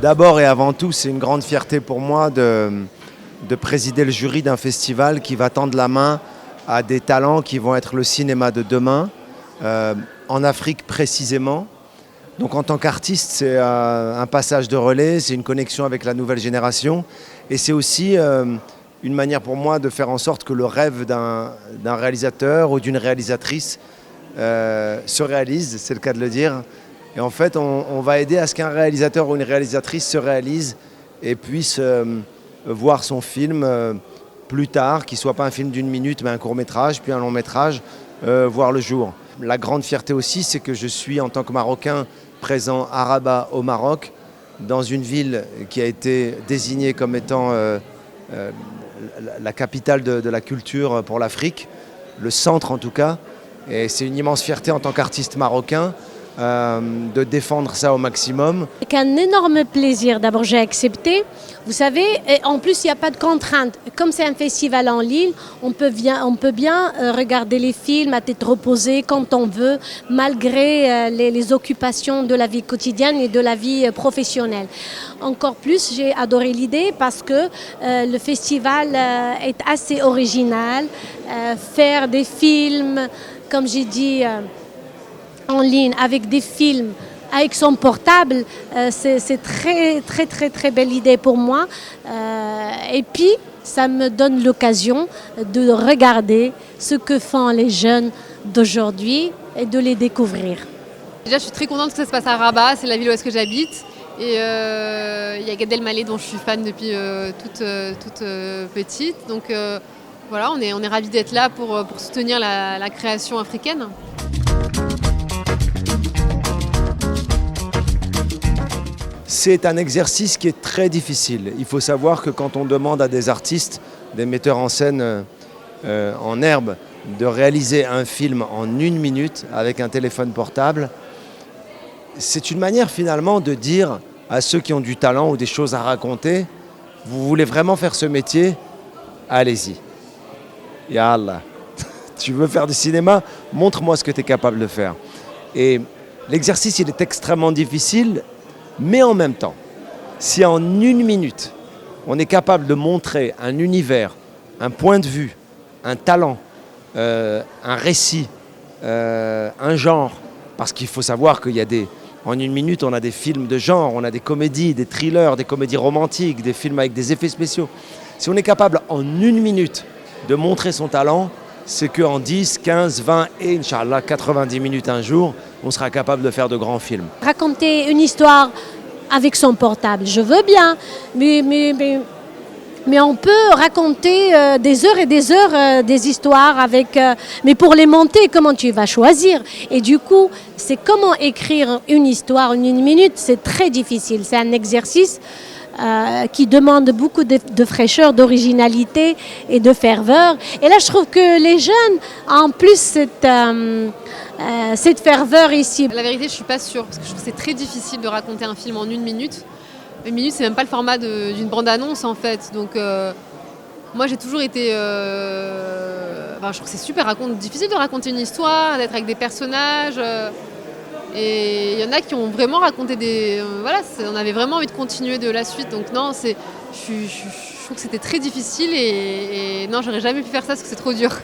D'abord et avant tout, c'est une grande fierté pour moi de présider le jury d'un festival qui va tendre la main à des talents qui vont être le cinéma de demain, en Afrique précisément. Donc en tant qu'artiste, c'est un passage de relais, c'est une connexion avec la nouvelle génération et c'est aussi une manière pour moi de faire en sorte que le rêve d'un réalisateur ou d'une réalisatrice se réalise, c'est le cas de le dire. Et en fait, on va aider à ce qu'un réalisateur ou une réalisatrice se réalise et puisse voir son film plus tard, qu'il ne soit pas un film d'une minute, mais un court-métrage, puis un long-métrage, voir le jour. La grande fierté aussi, c'est que je suis, en tant que Marocain, présent à Rabat, au Maroc, dans une ville qui a été désignée comme étant la capitale de la culture pour l'Afrique, le centre en tout cas. Et c'est une immense fierté en tant qu'artiste marocain de défendre ça au maximum. Avec un énorme plaisir, d'abord j'ai accepté. Vous savez, et en plus il n'y a pas de contraintes. Comme c'est un festival en ligne, on peut bien regarder les films à tête reposée quand on veut, malgré les occupations de la vie quotidienne et de la vie professionnelle. Encore plus, j'ai adoré l'idée parce que le festival est assez original. Faire des films, comme j'ai dit, en ligne avec des films avec son portable, c'est très belle idée pour moi. Et puis, ça me donne l'occasion de regarder ce que font les jeunes d'aujourd'hui et de les découvrir. Déjà, je suis très contente que ça se passe à Rabat, c'est la ville où est-ce que j'habite. Et il y a Gad Elmaleh dont je suis fan depuis toute petite. Donc voilà, on est ravis d'être là pour soutenir la création africaine. C'est un exercice qui est très difficile. Il faut savoir que quand on demande à des artistes, des metteurs en scène en herbe, de réaliser un film en 1 minute avec un téléphone portable, c'est une manière finalement de dire à ceux qui ont du talent ou des choses à raconter, vous voulez vraiment faire ce métier, allez-y. Yallah. Tu veux faire du cinéma, montre-moi ce que tu es capable de faire. Et l'exercice, il est extrêmement difficile. Mais en même temps, si en 1 minute, on est capable de montrer un univers, un point de vue, un talent, un récit, un genre, parce qu'il faut savoir qu'il y a en 1 minute, on a des films de genre, on a des comédies, des thrillers, des comédies romantiques, des films avec des effets spéciaux. Si on est capable en 1 minute de montrer son talent, c'est qu'en 10, 15, 20 et Inch'Allah 90 minutes un jour, on sera capable de faire de grands films. Raconter une histoire avec son portable, je veux bien, mais on peut raconter des heures et des heures des histoires avec... mais pour les monter, comment tu vas choisir? Et du coup, c'est comment écrire une histoire en 1 minute, c'est très difficile. C'est un exercice qui demande beaucoup de fraîcheur, d'originalité et de ferveur. Et là, je trouve que les jeunes, en plus, cette ferveur ici. La vérité, je ne suis pas sûre, parce que je trouve que c'est très difficile de raconter un film en 1 minute. 1 minute, c'est même pas le format d'une bande-annonce, en fait. Donc, moi, j'ai toujours été... je trouve que c'est super difficile de raconter une histoire, d'être avec des personnages... Et il y en a qui ont vraiment raconté on avait vraiment envie de continuer de la suite. Donc non, je trouve que c'était très difficile et non, j'aurais jamais pu faire ça parce que c'est trop dur.